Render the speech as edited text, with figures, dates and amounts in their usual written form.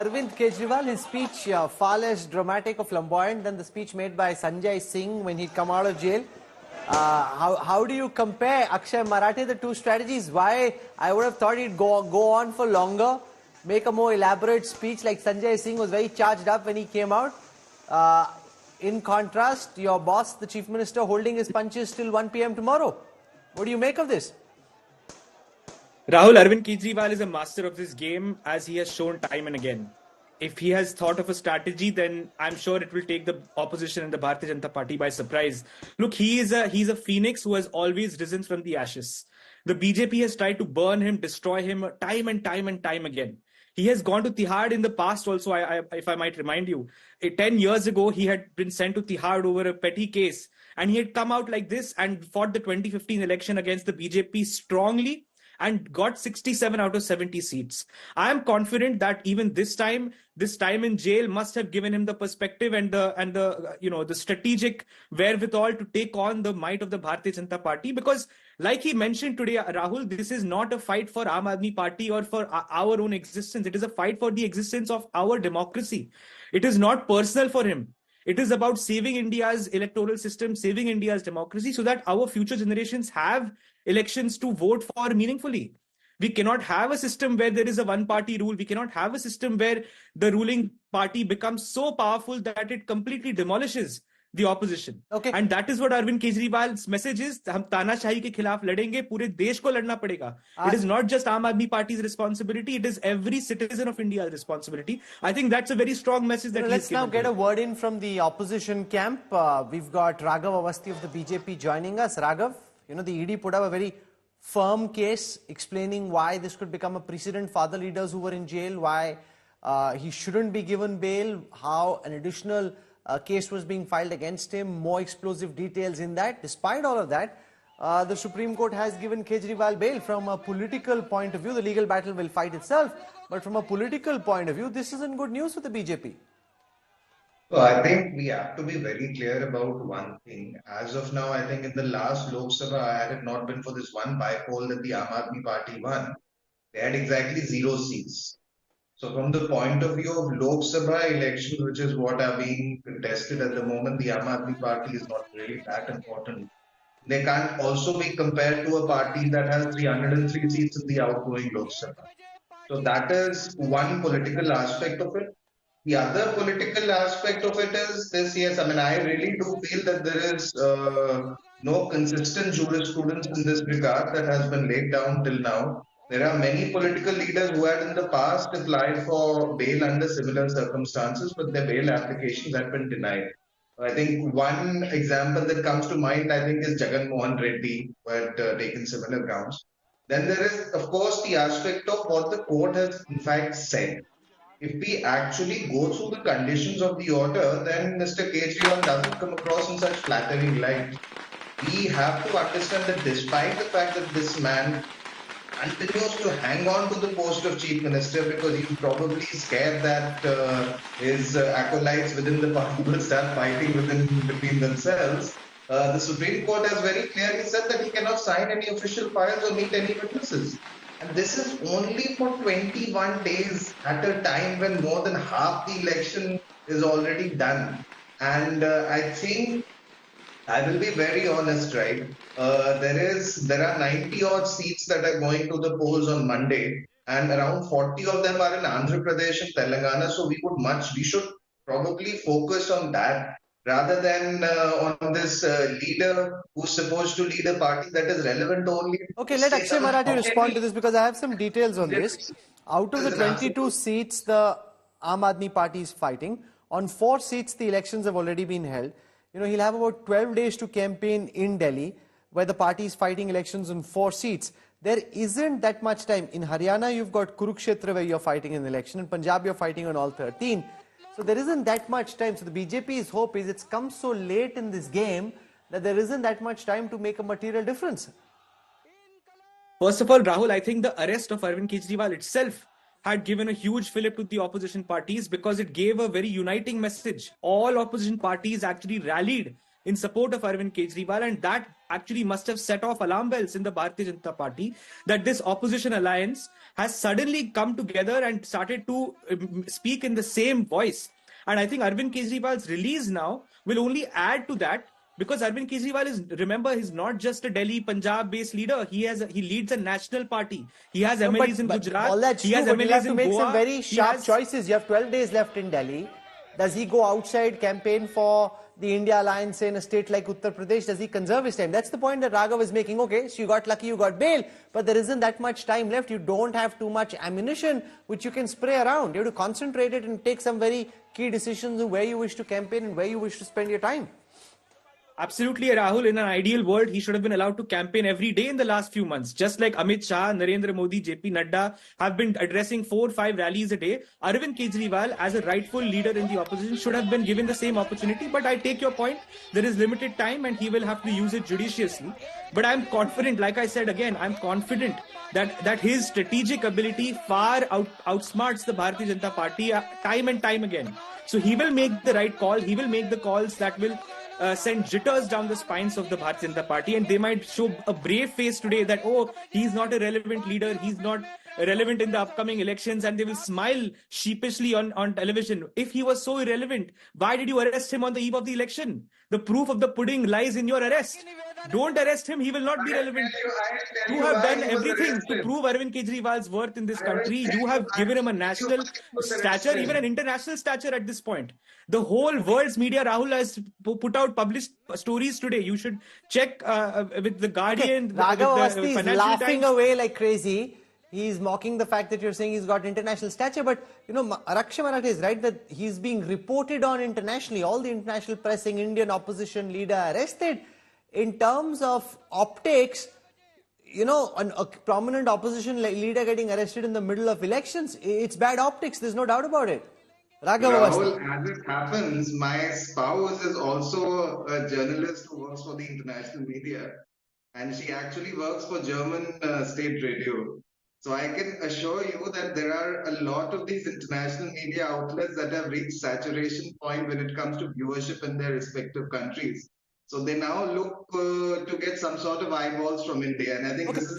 Arvind Kejriwal, his speech far less dramatic or flamboyant than the speech made by Sanjay Singh when he'd come out of jail. How do you compare Akshay Marathe, the two strategies? Why I would have thought he'd go on for longer, make a more elaborate speech like Sanjay Singh was very charged up when he came out. In contrast, your boss, the Chief Minister, holding his punches till 1 p.m. tomorrow. What do you make of this? Rahul, Arvind Kejriwal is a master of this game, as he has shown time and again. If he has thought of a strategy, then I'm sure it will take the opposition and the Bharatiya Janata Party by surprise. Look, he's a phoenix who has always risen from the ashes. The BJP has tried to burn him, destroy him time and time and time again. He has gone to Tihar in the past also, if I might remind you. 10 years ago, he had been sent to Tihar over a petty case. And he had come out like this and fought the 2015 election against the BJP strongly and got 67 out of 70 seats. I am confident that even this time in jail must have given him the perspective and the strategic wherewithal to take on the might of the Bharatiya Janata Party. Because, like he mentioned today, Rahul, this is not a fight for Aam Aadmi Party or for our own existence. It is a fight for the existence of our democracy. It is not personal for him. It is about saving India's electoral system, saving India's democracy, so that our future generations have elections to vote for meaningfully. We cannot have a system where there is a one-party rule. We cannot have a system where the ruling party becomes so powerful that it completely demolishes the opposition. Okay. And that is what Arvind Kejriwal's message is. हम तानाशाही के खिलाफ लड़ेंगे, पूरे देश को लड़ना पड़ेगा. It is not just Aam Aadmi Party's responsibility. It is every citizen of India's responsibility. I think that's a very strong message that let's now get a word in from the opposition camp. We've got Raghav Awasthi of the BJP joining us. Raghav, the ED put up a very firm case explaining why this could become a precedent for other leaders who were in jail, why he shouldn't be given bail, how an additional case was being filed against him, more explosive details in that. Despite all of that, the Supreme Court has given Kejriwal bail. From a political point of view, the legal battle will fight itself. But from a political point of view, this isn't good news for the BJP. So I think we have to be very clear about one thing. As of now, I think in the last Lok Sabha, had it not been for this one by-poll that the Aam Aadmi Party won, they had exactly 0 seats. So from the point of view of Lok Sabha elections, which is what are being contested at the moment, the Aam Aadmi Party is not really that important. They can't also be compared to a party that has 303 seats in the outgoing Lok Sabha. So that is one political aspect of it. The other political aspect of it is this, yes, I mean, I really do feel that there is no consistent jurisprudence in this regard that has been laid down till now. There are many political leaders who had in the past applied for bail under similar circumstances, but their bail applications have been denied. I think one example that comes to mind, I think, is Jagan Mohan Reddy, who had taken similar grounds. Then there is, of course, the aspect of what the court has in fact said. If we actually go through the conditions of the order, then Mr. Kejriwal doesn't come across in such flattering light. We have to understand that despite the fact that this man continues to hang on to the post of Chief Minister because he's probably scared that his acolytes within the party will start fighting between themselves, the Supreme Court has very clearly said that he cannot sign any official files or meet any witnesses. And this is only for 21 days at a time when more than half the election is already done. And I think, I will be very honest, right? There are 90 odd seats that are going to the polls on Monday, and around 40 of them are in Andhra Pradesh and Telangana. So we should probably focus on that rather than on this leader who's supposed to lead a party that is relevant only. Okay, let Akshay Marathe respond to this because I have some details on this. Out of the 22 seats the Aam Aadmi Party is fighting, on 4 seats the elections have already been held. He'll have about 12 days to campaign in Delhi, where the party is fighting elections on 4 seats. There isn't that much time. In Haryana, you've got Kurukshetra where you're fighting an election. In Punjab, you're fighting on all 13. So there isn't that much time. So the BJP's hope is it's come so late in this game that there isn't that much time to make a material difference. First of all, Rahul, I think the arrest of Arvind Kejriwal itself had given a huge fillip to the opposition parties because it gave a very uniting message. All opposition parties actually rallied in support of Arvind Kejriwal, and that actually must have set off alarm bells in the Bharatiya Janata Party that this opposition alliance has suddenly come together and started to speak in the same voice. And I think Arvind Kejriwal's release now will only add to that, because Arvind Kejriwal is, remember, he's not just a Delhi, Punjab-based leader. He leads a national party. He has MLAs in Gujarat. All that's he true, has but you'll MLAs have to in make Goa. some very He sharp has- choices. You have 12 days left in Delhi. Does he go outside, campaign for the India Alliance in a state like Uttar Pradesh? Does he conserve his time? That's the point that Raghav is making. Okay, so you got lucky, you got bail, but there isn't that much time left. You don't have too much ammunition which you can spray around. You have to concentrate it and take some very key decisions on where you wish to campaign and where you wish to spend your time. Absolutely, Rahul. In an ideal world, he should have been allowed to campaign every day in the last few months. Just like Amit Shah, Narendra Modi, JP Nadda have been addressing 4 or 5 rallies a day, Arvind Kejriwal, as a rightful leader in the opposition, should have been given the same opportunity. But I take your point. There is limited time and he will have to use it judiciously. But I'm confident, like I said again, I'm confident that his strategic ability far outsmarts the Bharatiya Janata Party time and time again. So he will make the right call. He will make the calls that will send jitters down the spines of the Bharatiya Janata Party, and they might show a brave face today that, oh, he's not a relevant leader, he's not relevant in the upcoming elections, and they will smile sheepishly on television. If he was so irrelevant, why did you arrest him on the eve of the election? The proof of the pudding lies in your arrest. Don't arrest him, he will not be relevant. You have done everything to prove Arvind Kejriwal's worth in this country. You have given him a national stature, even an international stature at this point. The whole world's media, Rahul, has put out published stories today. You should check with the Guardian. Okay. Raghav with the Awasthi is Financial laughing Times. away like crazy. He's mocking the fact that you're saying he's got international stature, but you know, Raksha Marathe is right that he's being reported on internationally. All the international press saying Indian opposition leader arrested. In terms of optics, you know, a prominent opposition leader getting arrested in the middle of elections, it's bad optics. There's no doubt about it. Raghav Awasthi. Rahul, as it happens, my spouse is also a journalist who works for the international media, and she actually works for German state radio. So I can assure you that there are a lot of these international media outlets that have reached saturation point when it comes to viewership in their respective countries. So they now look to get some sort of eyeballs from India, and I think this is